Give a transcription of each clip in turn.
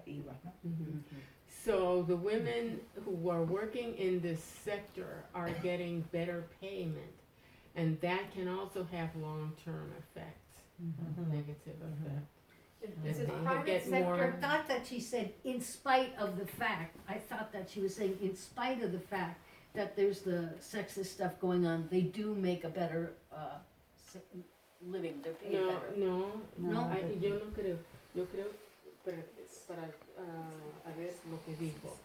negativas, ¿no? So the women who are working in this sector are getting better payment, and that can also have long-term effects, negative effects. This is They private get sector. more- I thought that she said in spite of the fact, I thought that she was saying in spite of the fact that there's the sexist stuff going on, they do make a better, living, they're paid No, better. no, No. yo no creo, yo creo, para a ver lo que dijo,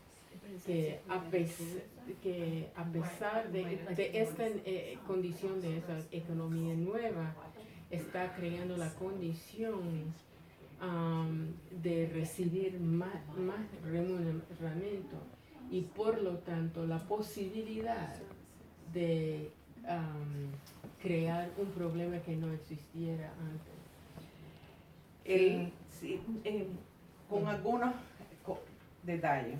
que a pesar de esta condición de esa economía nueva, está creando la condición de recibir más remuneramiento y por lo tanto la posibilidad de crear un problema que no existiera antes. Sí, con algunos detalles.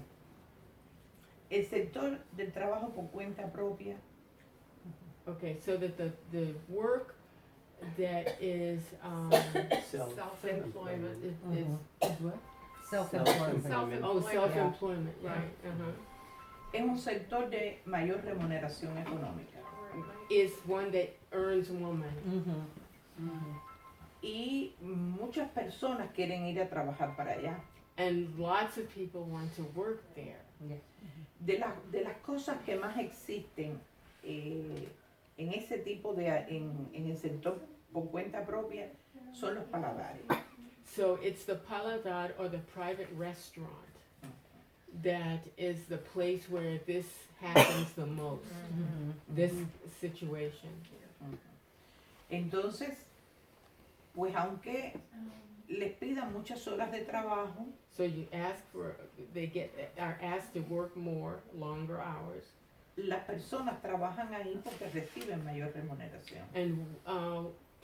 El sector del trabajo por cuenta propia Okay, so that the work that is Self-employment. is what? Self-employment. Oh, self-employment, Yeah. right, es un sector de mayor remuneración económica. is one that earns more money. Y muchas personas quieren ir a trabajar para allá. And lots of people want to work there. De las cosas que más existen en ese tipo en el sector por cuenta propia son los paladares. So it's the paladar or the private restaurant that is the place where this happens the most, this situation. Entonces, pues aunque les pidan muchas horas de trabajo, So you ask for, are asked to work more, longer hours, las personas trabajan ahí porque reciben mayor remuneración. and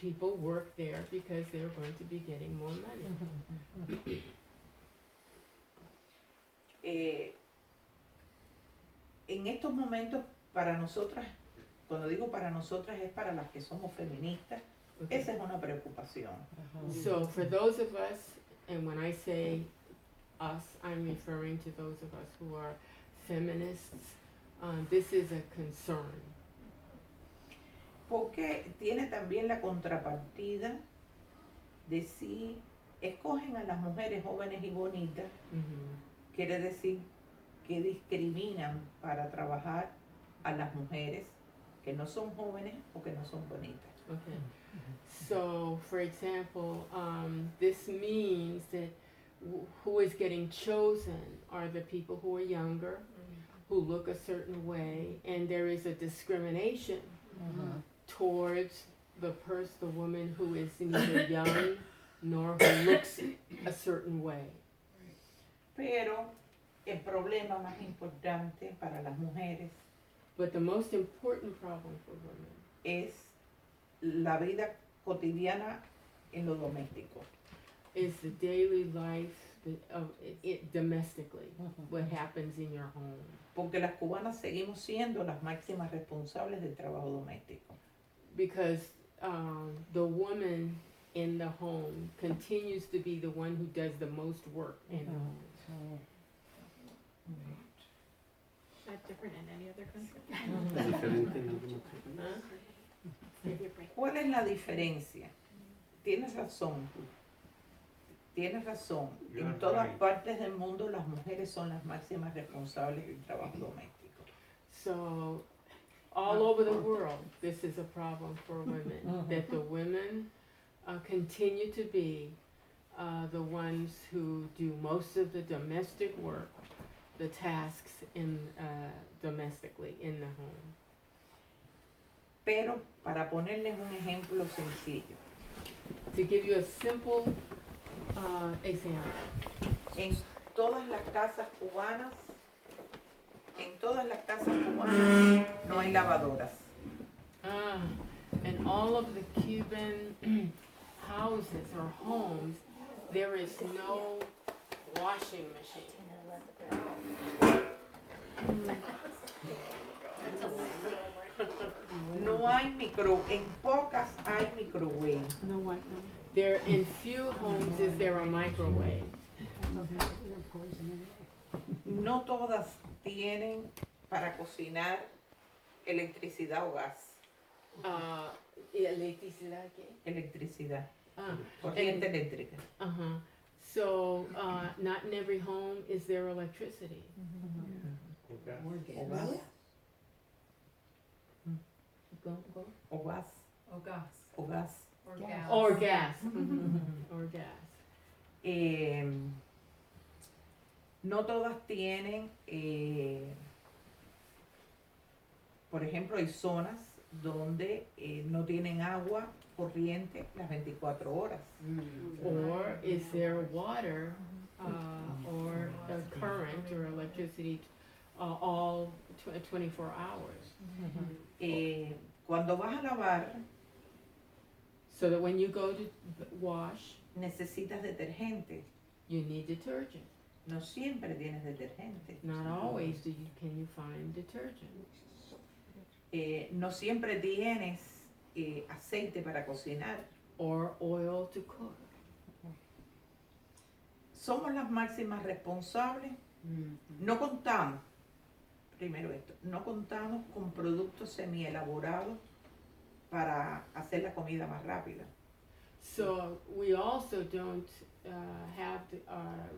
people work there because they're going to be getting more money. En estos momentos, para nosotras, cuando digo para nosotras es para las que somos feministas, Okay. esa es una preocupación. So for those of us, and when I say us, I'm referring to those of us who are feminists, this is a concern. Porque tiene también la contrapartida de si escogen a las mujeres jóvenes y bonitas, quiere decir que discriminan para trabajar a las mujeres que no son jóvenes o que no son bonitas. Okay. So, for example, this means that who is getting chosen are the people who are younger, who look a certain way, and there is a discrimination towards the woman who is neither young nor who looks a certain way. Pero el problema más importante para las mujeres But the most important problem for women es la vida cotidiana en lo doméstico. is the daily life of it domestically, what happens in your home. Porque las cubanas seguimos siendo las máximas responsables del trabajo doméstico. Because the woman in the home continues to be the one who does the most work in the home. Is that different in any other country? Es diferente en algunos países. Huh? ¿Cuál es la diferencia? Tienes razón. Tienes razón. En todas partes del mundo las mujeres son las máximas responsables del trabajo doméstico. So, all over the world, this is a problem for women, that the women continue to be the ones who do most of the domestic work, the tasks in domestically in the home. Pero para ponerles un ejemplo sencillo, To give you a simple example, en todas las casas cubanas, no hay lavadoras. in all of the Cuban houses or homes, there is no washing machine. No hay en pocas hay microwave. There in few homes is there a microwave. No todas tienen para cocinar electricidad o gas. Electricidad, ¿qué? Electricidad, Ah, corriente eléctrica. uh-huh. So, not in every home is there electricity. Okay. O gas. Go. O gas. O gas. O gas. Or Gas. gas. Or gas. Or gas. Eh, no todas tienen, por ejemplo, hay zonas donde no tienen agua corriente las 24 horas. Or is there water, or a current or electricity, all 24 hours? Cuando vas a lavar, So that when you go to wash, necesitas detergente. you need detergent. No siempre tienes detergente. Not always can you find detergent. No siempre tienes aceite para cocinar. Or oil to cook. Somos las máximas responsables. No contamos, primero esto, no contamos con productos semielaborados para hacer la comida más rápida. So we also don't have to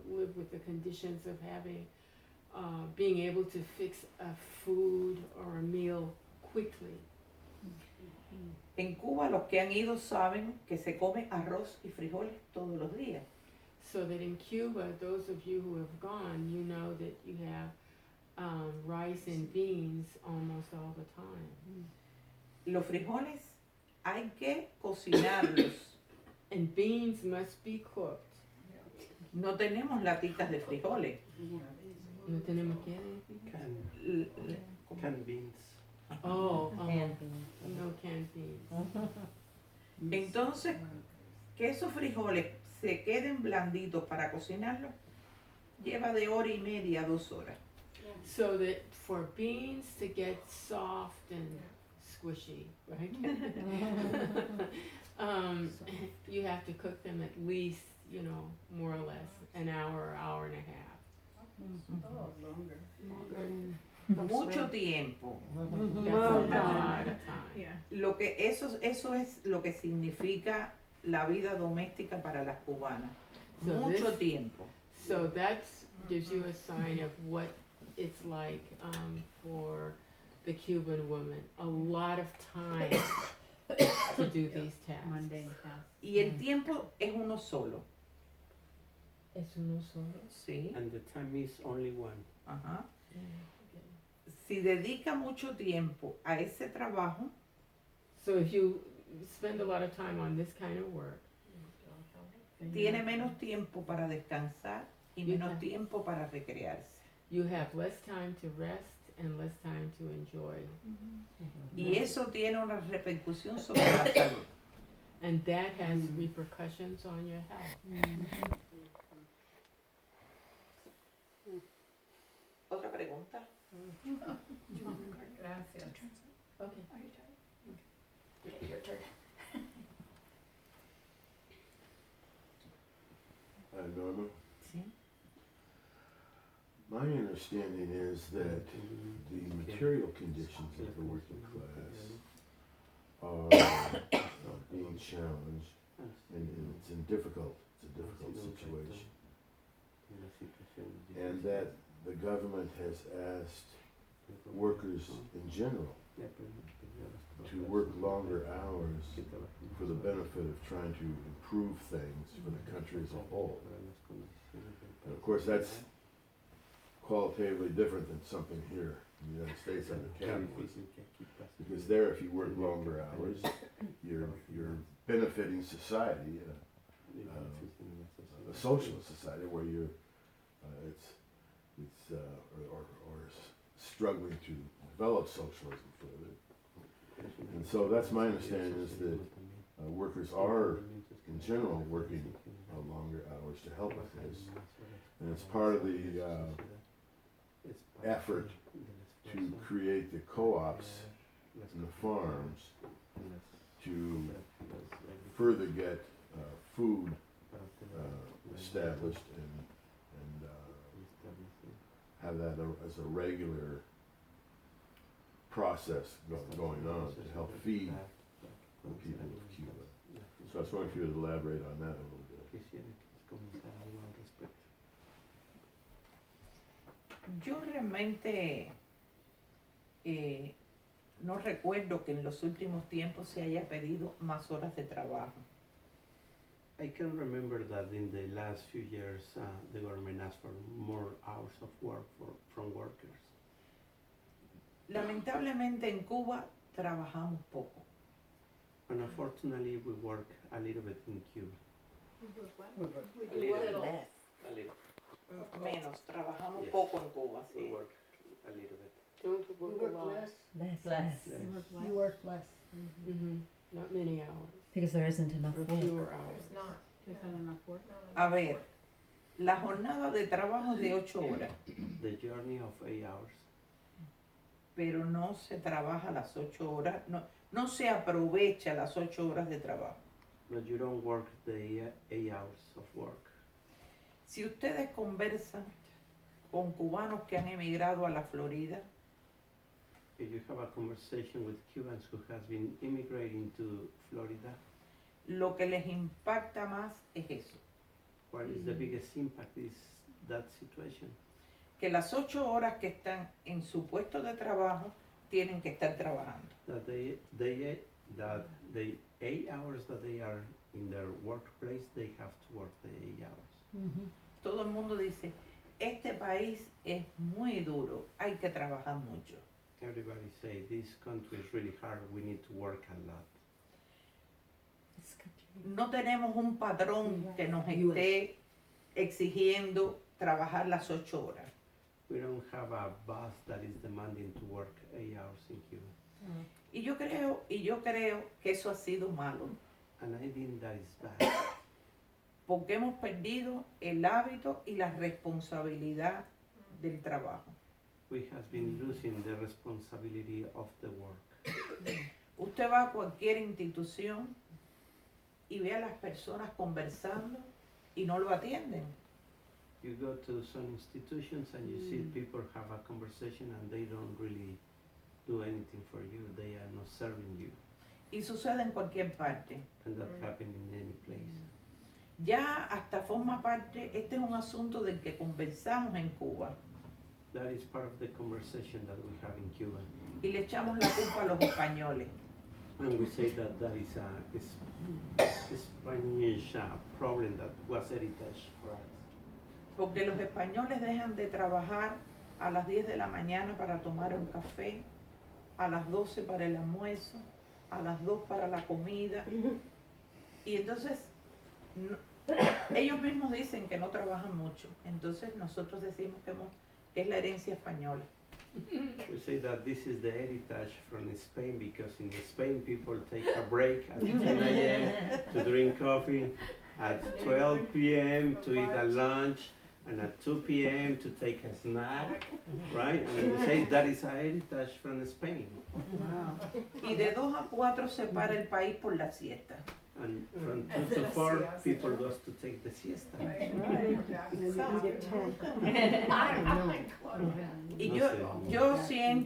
live with the conditions of having, being able to fix a food or a meal quickly. En Cuba los que han ido saben que se come arroz y frijoles todos los días. So that in Cuba, those of you who have gone, you know that you have rice and beans almost all the time. Los frijoles hay que cocinarlos. And beans must be cooked. No tenemos latitas de frijoles. No tenemos que Canned, canned beans. Oh, no canned beans. Entonces, que esos frijoles se queden blanditos para cocinarlos, lleva de hora y media a 2 horas. So that for beans to get soft and squishy, right? You have to cook them at least, more or less an hour, hour and a half. Oh, longer. Mucho tiempo. That's a lot of time. Yeah. Eso es lo que significa la vida doméstica para las cubanas. So Mucho this- tiempo. So that gives you a sign of what it's like for the Cuban woman. A lot of time to do these tasks. Mundane task. Y el tiempo es uno solo. Es uno solo. Sí. And the time is only one. Ajá. Si dedica mucho tiempo a ese trabajo, So if you spend a lot of time on this kind of work, tiene menos tiempo para descansar y menos tiempo para recrearse. you have less time to rest and less time to enjoy. Y eso tiene una repercusión sobre la salud. And that has repercussions on your health. ¿Otra pregunta? Gracias. Okay. Your turn. Norma, Sí. my understanding is that the material conditions of the working class are being challenged, and it's a difficult situation, and that the government has asked workers in general to work longer hours for the benefit of trying to improve things for the country as a whole. And of course, that's qualitatively different than something here in the United States under capitalism. Because there, if you work longer hours, you're benefiting society, a socialist society where you're, or struggling to develop socialism further. And so that's my understanding is that workers are, in general, working longer hours to help with this. And it's part of the effort to create the co-ops and the farms to further get food established and have that as a regular process going on to help feed the people of Cuba. So I was wondering if you would elaborate on that a little bit. Quisiera que comentara algo al respecto. Yo realmente no recuerdo que en los últimos tiempos se haya pedido más horas de trabajo. I can remember that in the last few years, the government asked for more hours of work from workers. Lamentablemente en Cuba trabajamos poco. And unfortunately, we work a little bit in Cuba. A little. A little. Menos, trabajamos Yes. poco en Cuba, We sí. work a little bit. Don't You work a work lot. less? Less. Less. You work less. Mm-hmm. Not many hours, Because there isn't enough or work. fewer hours. There's not. There's not enough work. A ver, la jornada de trabajo es de 8 horas, The journey of 8 hours, pero no se trabaja las 8 horas, no se aprovecha las 8 horas de trabajo. but you don't work the 8 hours of work. Si ustedes conversan con cubanos que han emigrado a la Florida, If you have a conversation with Cubans who has been immigrating to Florida, lo que les impacta más es eso, what is the biggest impact is that situation. que las 8 horas que están en su puesto de trabajo tienen que estar trabajando. That the 8 hours that they are in their workplace, they have to work the 8 hours. Todo el mundo dice, este país es muy duro, hay que trabajar mucho. Everybody say this country is really hard. We need to work a lot. This country. No tenemos un patrón que nos esté exigiendo trabajar las 8 horas. We don't have a boss that is demanding to work 8 hours in Cuba. Y yo creo que eso ha sido malo, And I think that is bad porque hemos perdido el hábito y la responsabilidad del trabajo. we have been losing the responsibility of the work. Usted va a cualquier institución y ve a las personas conversando y no lo atienden. You go to some institutions and you see people have a conversation and they don't really do anything for you. They are not serving you. Y sucede en cualquier parte. And that happens in any place. Ya hasta forma parte, este es un asunto del que conversamos en Cuba That is part of the conversation that we have in Cuba. y le echamos la culpa a los españoles. And we say that that is a Spanish problem that was heritage for us. Porque los españoles dejan de trabajar a las 10 de la mañana para tomar un café, a las 12 para el almuerzo, a las 2 para la comida. Y entonces ellos mismos dicen que no trabajan mucho. Entonces nosotros decimos que es la herencia española. We say that this is the heritage from Spain because in Spain people take a break at 10 a.m. to drink coffee, at 12 p.m. to eat a lunch, and at 2 p.m. to take a snack, right? And we say that is a heritage from Spain. Y de 2 a 4 se para el país por la siesta. And from 2 to 4, people goes to take the siesta. Y No sé.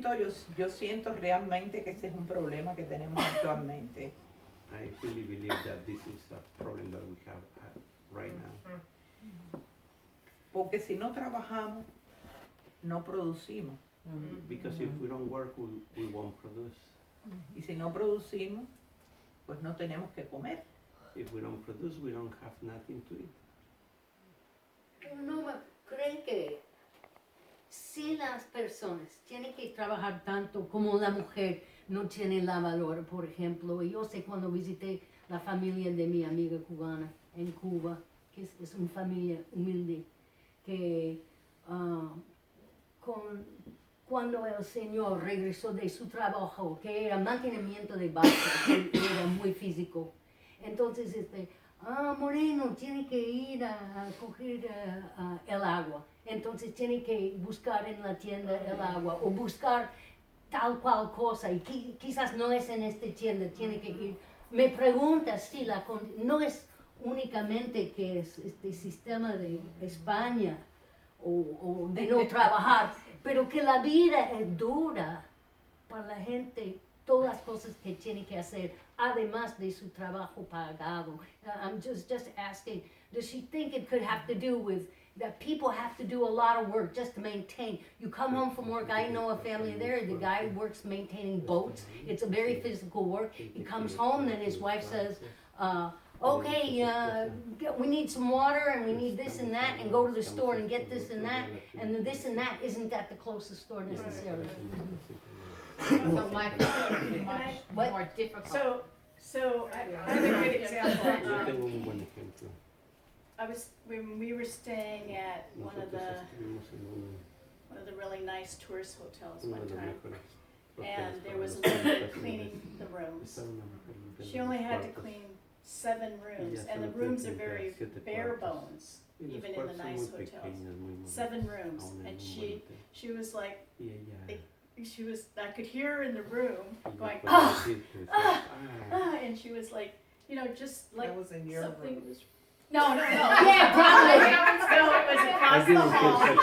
yo siento realmente que ese es un problema que tenemos actualmente. I really believe that this is a problem that we have right now. Porque si no trabajamos, no producimos. Because if we don't work, we won't produce. Y si no producimos, pues no tenemos que comer. If we don't produce, we don't have nothing to eat. No, ¿creen que si las personas tienen que trabajar tanto como la mujer no tiene la valor, por ejemplo? Y yo sé cuando visité la familia de mi amiga cubana en Cuba, que es una familia humilde, que cuando el señor regresó de su trabajo, que era mantenimiento de barcos, que era muy físico, entonces Moreno tiene que ir a coger el agua, entonces tiene que buscar en la tienda el agua o buscar tal cual cosa y quizás no es en esta tienda, tiene que ir. Me pregunta si no es únicamente que es este sistema de España o de no trabajar, pero que la vida es dura para la gente, todas las cosas que tiene que hacer, además de su trabajo pagado. I'm just asking, does she think it could have to do with that people have to do a lot of work just to maintain? You come home from work, I know a family there, the guy works maintaining boats, it's a very physical work. He comes home, then his wife says, okay, we need some water and we need this and that, and go to the store and get this and that, and the this and that isn't at the closest store necessarily. So life is pretty much What? more difficult. So I have a good example. Yo tengo un buen ejemplo. When we were staying at one of Nosotros the estuvimos en really nice tourist hotels uno one de los time, mejores and hoteles there para was a los woman turistas cleaning the rooms. Estaba una mujer limpiando She only los had to cuartos. clean 7 rooms, Ella and the solo rooms tenía are que very limpiar 7 bare cuartos. bones, Y los even in the cuartos son nice muy hotels. pequeños, muy modestos, 7 rooms, aún en and un buen she hotel. was like, Y ella I could hear her in the room y yo going, puedo ah, decir que decía, "Ah". and she was like, just like That was in your something room. was. No, Yeah, probably. No, it was across the Alguien hall. piensa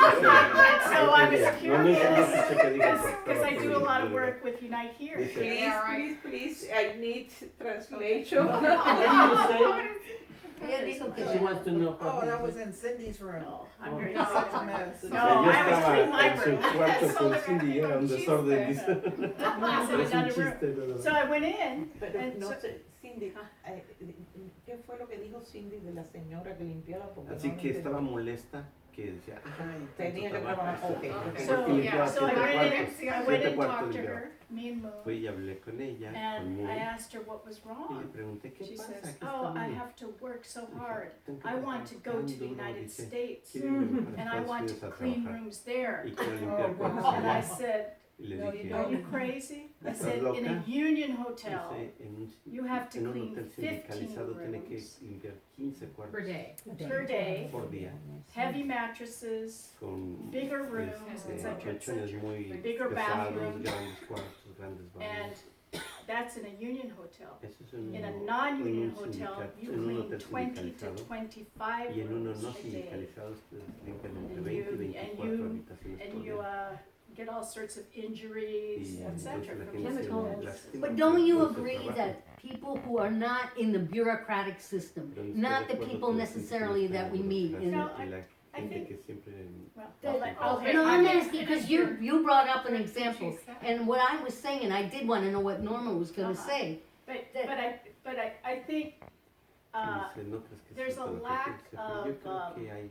And so I was no curious, escuché que diga because I do a lot of pero- work with Unite Here. Dice, Please, Yeah, right. please, I need translation. Ella dijo que She wants to know Oh, how that was in Cindy's room. No, I'm Oh. very Such a sorry. mess. No, O sea, yo I was estaba cleaning my en su room. cuarto So con the Cindy y era un cheese desorden, there. dice. It's in Es un another room. chiste, pero- So I went in, Pero and no so, sé, Cindy, ¿qué fue lo que dijo Cindy de la señora que limpiaba? Porque Así no que entendí. estaba molesta, que decía, ay, Tenía que tanto trabajo. trabajar. Okay, okay. so, Y limpiaba so I 7 went in, cuartos. I went 7 and cuartos talked to limpiaba. her, me and Fui Moon, y hablé con ella, con and Moon, I asked her what was y le wrong. pregunté, ¿qué She pasa? says, ¿Qué oh, está I mal? have to work so Dije, hard. "Tengo que I want to trabajar go tan to the duro", United dice, States, "quiero irme para and I Estados want to Unidos a clean trabajar rooms there. y quiero limpiar Oh, cuartos wow. And I allá". said, Y le No, dije, are you crazy? I ¿estás said, loca? in a union hotel, Dice, you have to en un clean hotel 15 sindicalizado tiene que rooms limpiar 15 cuartos Per day. per day, por día, heavy mattresses, con bigger rooms, este, etc., colchones muy Bigger pesados, bathrooms. grandes cuartos, grandes and baños. that's in a union hotel. Eso es en In a un non-union en un hotel, sindicato, you en un clean hotel 20 to sindicalizado. 25 Y en uno rooms no a day. sindicalizado ustedes limpian entre And 20 y you- 24 and habitaciones And por you día. get all sorts of injuries, Y etc. entonces la from gente se chemicals. lastima But por don't you todo ese agree trabajo. that people who are not in the bureaucratic system, Pero no estoy not de the acuerdo people que la gente necessarily está that we en meet burocracia in No, y la I gente think- que siempre Well, That- okay, No, I'm I- asking because you brought up an example, and what I was saying, and I did want to know what Norma was going to Uh-huh. say. but I think, dice, "No crees que there's sea a todo lo que lack piensa", pero yo of, creo que hay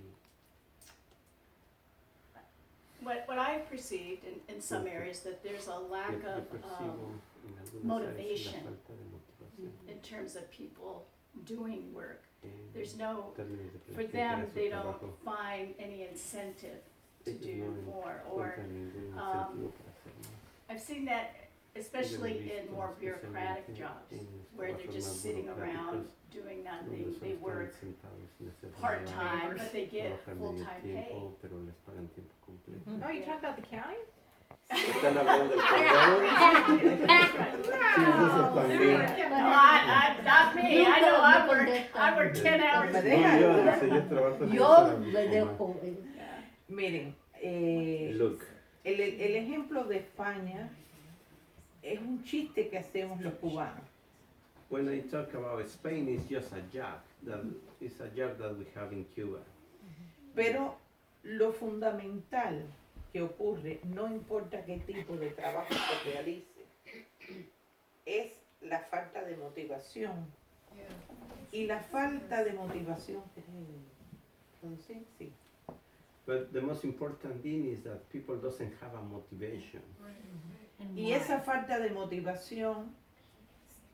what I perceived in some areas, that there's a lack yo of, percibo en algunas áreas la motivation. falta de motivación in terms of people doing work. en There's no, términos de for planificar them, su they don't trabajo. find any incentive to Ellos do no more, or, encuentran ningún um, incentivo para hacer más. I've seen that Yo lo he especially visto in more bureaucratic especialmente jobs, en los where they're trabajos just más sitting around burocráticos, doing donde nothing, solo they están work sentados sin hacer nada, part-time, but they get trabajan medio full-time pay. tiempo, pero les pagan tiempo completo. Oh, you talking about the county? ¿Están hablando del condado? Sí, eso también. No, not me, I know I work 10 hours Me a No, deja. day. yo dice, yo trabajo en Yo esa le misma. dejo. Miren, Look, el ejemplo de España es un chiste que hacemos los cubanos. when I talk about Spain, it's just a job. It's a job that we have in Cuba. Pero lo fundamental que ocurre, no importa qué tipo de trabajo se realice, es la falta de motivación. Y la falta de motivación, ¿traducir? Sí. But the most important thing is that people doesn't have a motivation. Y esa falta de motivación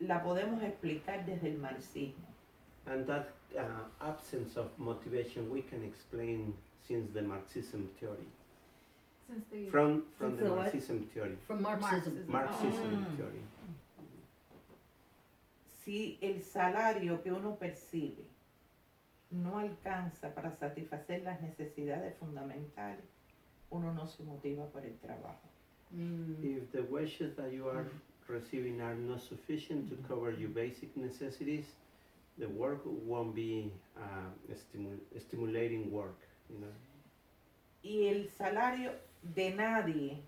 la podemos explicar desde el marxismo. And that absence of motivation we can explain since the Marxism theory. Since the. From Since the the what? Marxism theory. From Marxism. Marxism Mm. theory. Si el salario que uno percibe no alcanza para satisfacer las necesidades fundamentales, uno no se motiva por el trabajo. If the wages that you are receiving are not sufficient to cover your basic necessities, the work won't be stimulating work, you know. y el salario de nadie,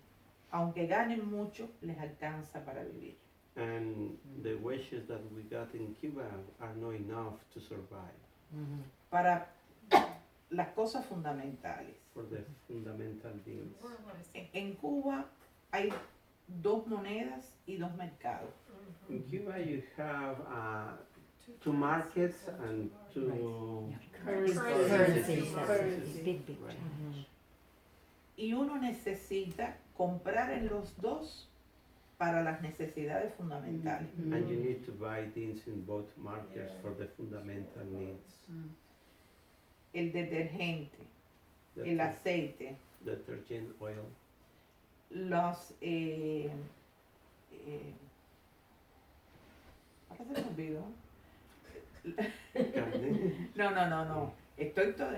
aunque ganen mucho, les alcanza para vivir. And the wages that we got in Cuba are not enough to survive Para las cosas fundamentales. for the fundamental needs. En Cuba hay dos monedas y dos mercados. In Cuba, you have two markets and two Currencies. Currency. Big, big Right. change. Y uno necesita comprar en los dos para las necesidades fundamentales. And you need to buy things in both markets for the fundamental needs. El detergente, el Deter- aceite, Detergent, oil, los... ahora se me olvidó. carne, No. Estoy todo...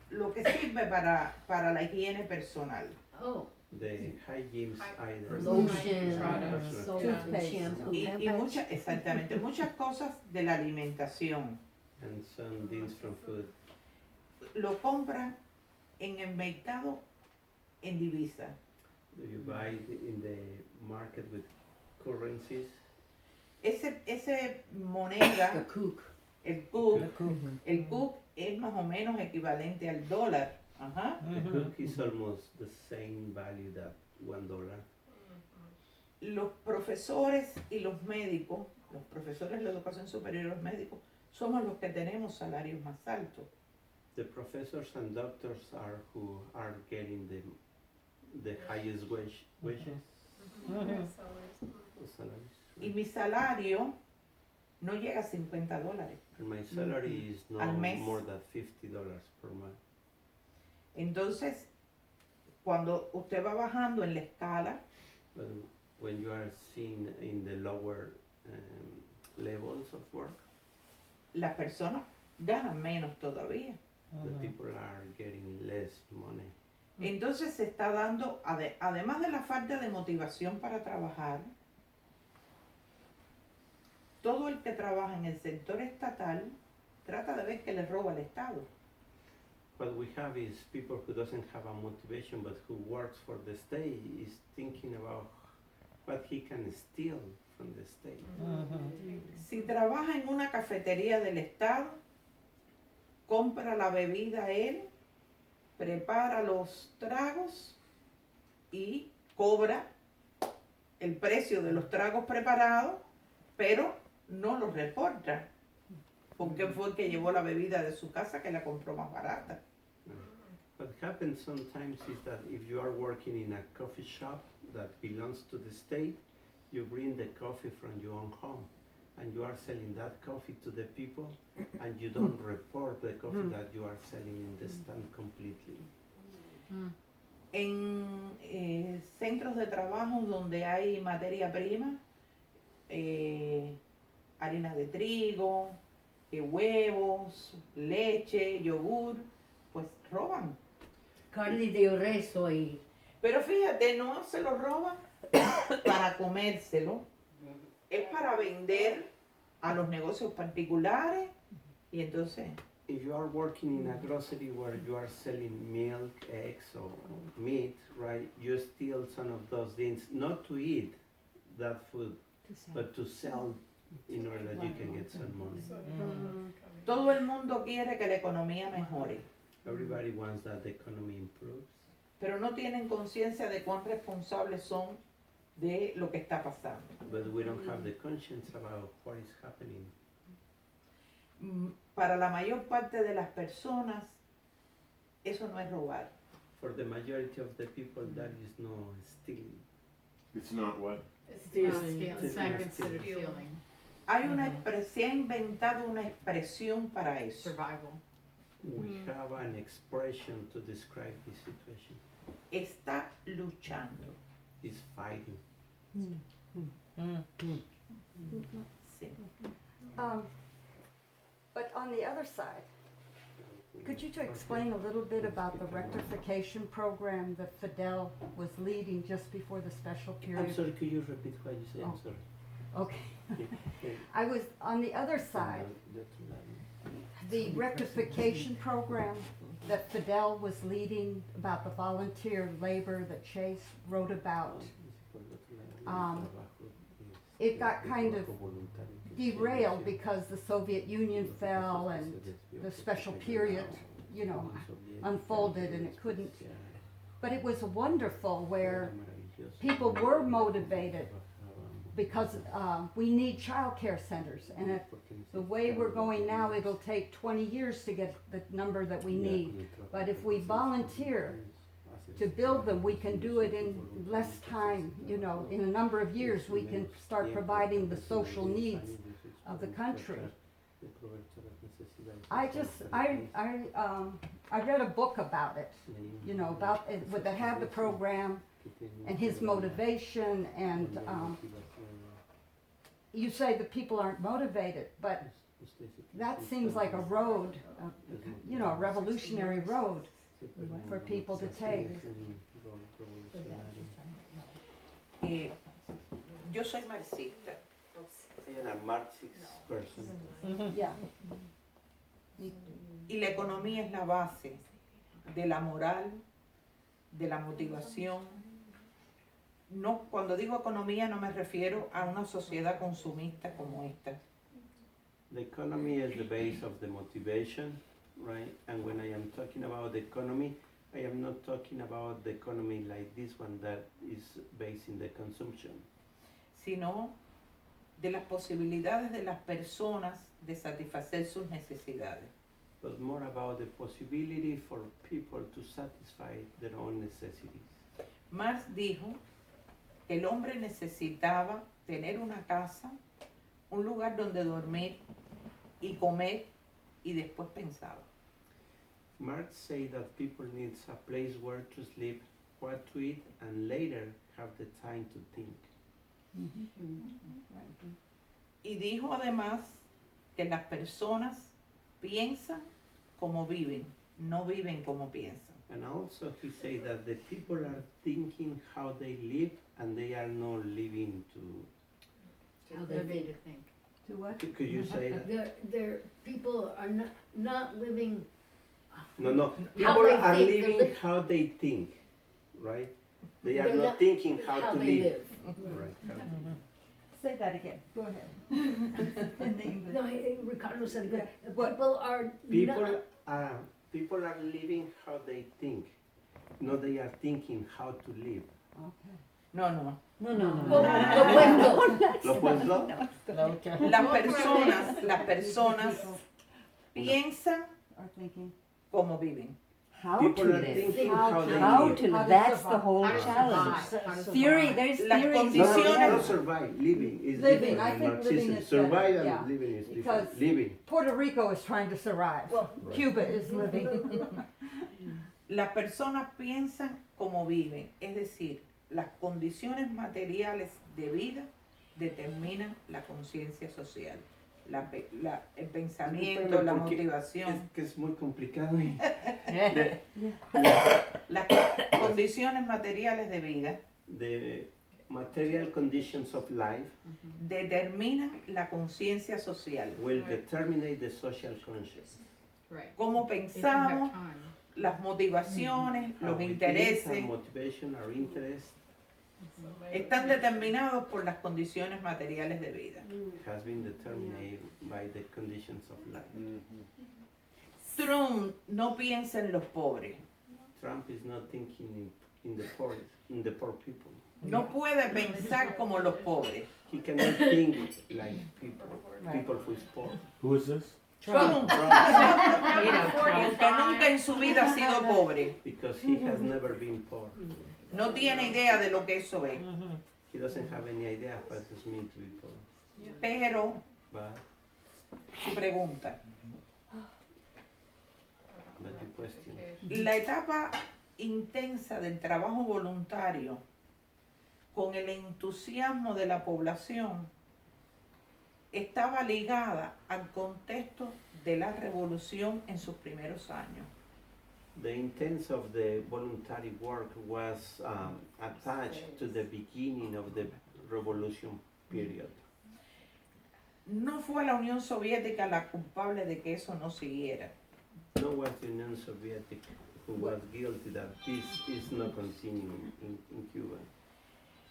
Lo que sirve para la higiene personal. Oh, the hygiene items. lotion, Products. soap, Toothpaste. shampoo. Y muchas, exactamente, muchas cosas de la alimentación. And some things from food. Lo compran en el mercado en divisa. Do you buy in the market with currencies? Ese moneda, The cook. el cook, Mhm. el cook es más o menos equivalente al dólar. Ajá. The cook is almost the same value that $1. Los profesores y los médicos, los profesores de la educación superior y los médicos, somos los que tenemos salarios más altos. The professors and doctors are who are getting the highest wages, salaries. Y mi salario no llega a $50. And my salary is no Al mes. more than $50 per month. Entonces, cuando usted va bajando en la escala, But when you are seen in the lower levels of work, las personas ganan menos todavía. the people are getting less money. Entonces se está dando, además de la falta de motivación para trabajar, todo el que trabaja en el sector estatal trata de ver que le roba al Estado. What we have is people who doesn't have a motivation but who works for the state is thinking about what he can steal from the state. Si trabaja en una cafetería del Estado, compra la bebida él, prepara los tragos y cobra el precio de los tragos preparados, pero no los reporta. Porque fue el que llevó la bebida de su casa que la compró más barata. What happens sometimes is that if you are working in a coffee shop that belongs to the state, you bring the coffee from your own home and you are selling that coffee to the people and you don't report the coffee that you are selling in the stand completely. En centros de trabajo donde hay materia prima, harina de trigo, huevos, leche, yogur, pues roban. Carne de rezo y Pero fíjate, no se lo roban para comérselo, es para vender a los negocios particulares y entonces If you are working in a grocery where you are selling milk, eggs, or meat, right, you steal some of those things, not to eat that food, but to sell in order that you can get some money. todo el mundo quiere que la economía mejore, Everybody wants that the economy improves, pero no tienen conciencia de cuán responsables son de lo que está pasando. but we don't have the conscience about what is happening. Para la mayor parte de las personas, eso no es robar. For the majority of the people, that is no stealing. It's not what? Stealing. It's not considered stealing, Hay se ha inventado una expresión para eso. survival. We have an expression to describe this situation. Está luchando. Is fighting. Sí. But on the other side, could you explain a little bit about the rectification program that Fidel was leading just before the special I'm period? sorry, could you repeat what you said? I'm Oh. sorry. Okay. I was, on the other side, the rectification program that Fidel was leading about the volunteer labor that Chase wrote about, it got kind of derailed because the Soviet Union fell and the special period, you know, unfolded and it couldn't. But it was wonderful where people were motivated because we need child care centers, and at the way we're going now, it'll take 20 years to get the number that we need. But if we volunteer to build them, we can do it in less time, you know, in a number of years, we can start providing the social needs of the country. I read a book about it, you know, about it, that had the program and his motivation, and you say the people aren't motivated, but that seems like a road, you know, a revolutionary road for people to take. Yo soy marxista. Ella era Marxist person. Yeah. Y la economía es la base de la moral, de la motivación. No, cuando digo economía no me refiero a una sociedad consumista como esta. The economy is the base of the motivation, right? And when I am talking about the economy, I am not talking about the economy like this one that is based in the consumption, Sino de las posibilidades de las personas de satisfacer sus necesidades. but more about the possibility for people to satisfy their own necessities. Marx dijo que el hombre necesitaba tener una casa, un lugar donde dormir y comer, y después pensaba. Marx said that people need a place where to sleep, what to eat, and later have the time to think. Y dijo además que las personas piensan como viven, no viven como piensan. And also he said that the people are thinking how they live and they are not living to... How they Living to think. To what? Could you say that? They're, people are not living. No. How People they are think, living how they think, right? They are They're not not thinking how how to they live. live. Right. how to live. Say that again, go ahead. In the English. No, Ricardo said good. What? People are People are living how they think. No, they are thinking how to live. Okay. No, no. ¿Lo puedes dar? Las personas piensan Are thinking. como viven. How to People are live. thinking How how to they How live. to How live. to That's the survive. whole How to challenge. survive. How to Theory, survive. there's Las theories. condiciones- Not survive, living is Living, different I in think living Marxism. is better, Survive yeah. and living is Because- different. Living. Puerto Rico is trying to survive. Well, Cuba is living. Las personas piensan como viven, es decir, las condiciones materiales de vida determinan la conciencia social. El pensamiento, la Porque motivación, Es que es muy complicado. las condiciones materiales de vida The material conditions of life determinan la conciencia social. will determine the social conscience. Right. Cómo If you have pensamos, time. las motivaciones, How los we think, intereses, our motivation, our interest están determinados por las condiciones materiales de vida. has been determined by the conditions of life. Trump no piensa en los pobres, Trump is not thinking in the poor people. no puede pensar como los pobres. He cannot think like people who is poor. Who is this? Trump, Mira, aunque nunca en su vida ha sido pobre, Because he has never been poor. no tiene idea de lo que eso es. He doesn't have any idea what it means to be poor. Pero But su pregunta, the question, la etapa intensa del trabajo voluntario con el entusiasmo de la población estaba ligada al contexto de la revolución en sus primeros años. the intent of the voluntary work was attached to the beginning of the revolution period. No fue la Unión Soviética la culpable de que eso no siguiera. No was the Union Soviet who was guilty that this is not continuing in Cuba.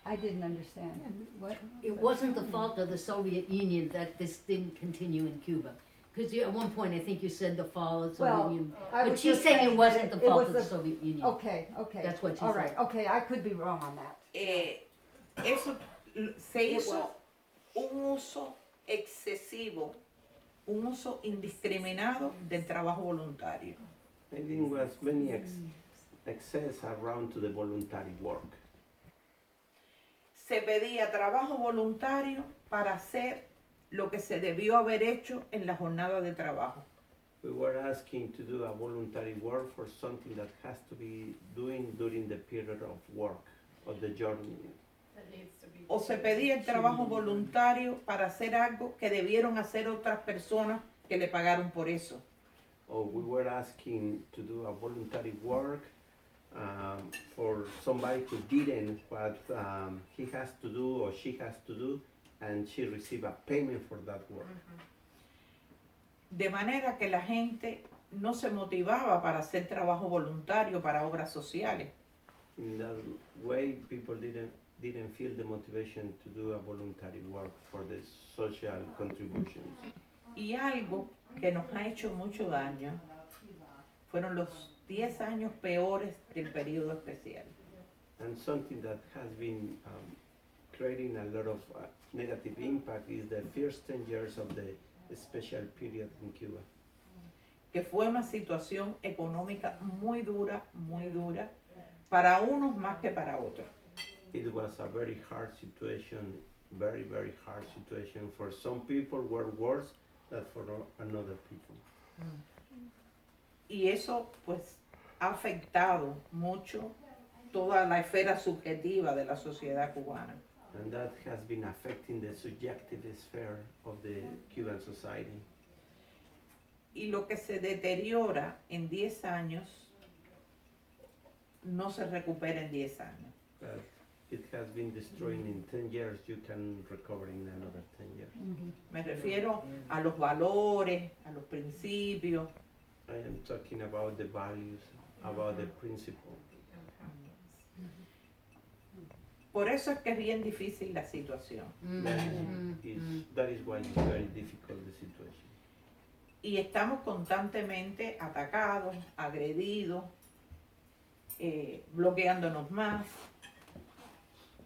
I didn't understand. What? It wasn't the fault of the Soviet Union that this didn't continue in Cuba. Because at one point, I think you said the fall of the Well, Soviet Union. I But was she's just saying saying it wasn't that the it fault was of the the- Soviet Union. Okay, okay. That's what she All right, said. okay, I could be wrong on that. Eso se It hizo was. un uso excesivo, un uso indiscriminado del trabajo voluntario. I think was many excess around to the voluntary work. Se pedía trabajo voluntario para hacer lo que se debió haber hecho en la jornada de trabajo. We were asking to do a voluntary work for something that has to be doing during the period of work, of the journey. O se pedía el trabajo voluntario para hacer algo que debieron hacer otras personas que le pagaron por eso. Or we were asking to do a voluntary work for somebody who didn't what he has to do or she has to do, and she received a payment for that work. De manera que la gente no se motivaba para hacer trabajo voluntario para obras sociales. In that way, people didn't feel the motivation to do a voluntary work for the social contributions. Y algo que nos ha hecho mucho daño fueron los 10 años peores del periodo especial. And something that has been creating a lot of negative impact is the first 10 years of the special period in Cuba. Que fue una situación económica muy dura para unos más que para otros. It was a very hard situation, very, very hard situation. For some people were worse than for another people. Y eso pues ha afectado mucho toda la esfera subjetiva de la sociedad cubana. And that has been affecting the subjective sphere of the Cuban society. Y lo que se deteriora en 10 años no se recupera en 10 años. But it has been destroying in 10 years, you can recover in another 10 years. Me refiero a los valores, a los principios. I am talking about the values, about the principle. Por eso es que es bien difícil la situación. That is why it's very difficult the situation. Y estamos constantemente atacados, agredidos, bloqueándonos más.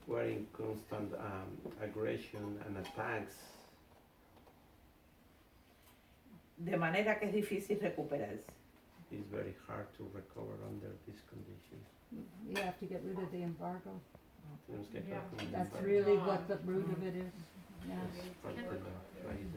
We're in constant aggression and attacks, De manera que es difícil recuperarse. it's very hard to recover under these conditions. You have to get rid of the embargo. Tenemos que acabar con el That's embargo. really what the root of it is. Yeah. Es parte de la raíz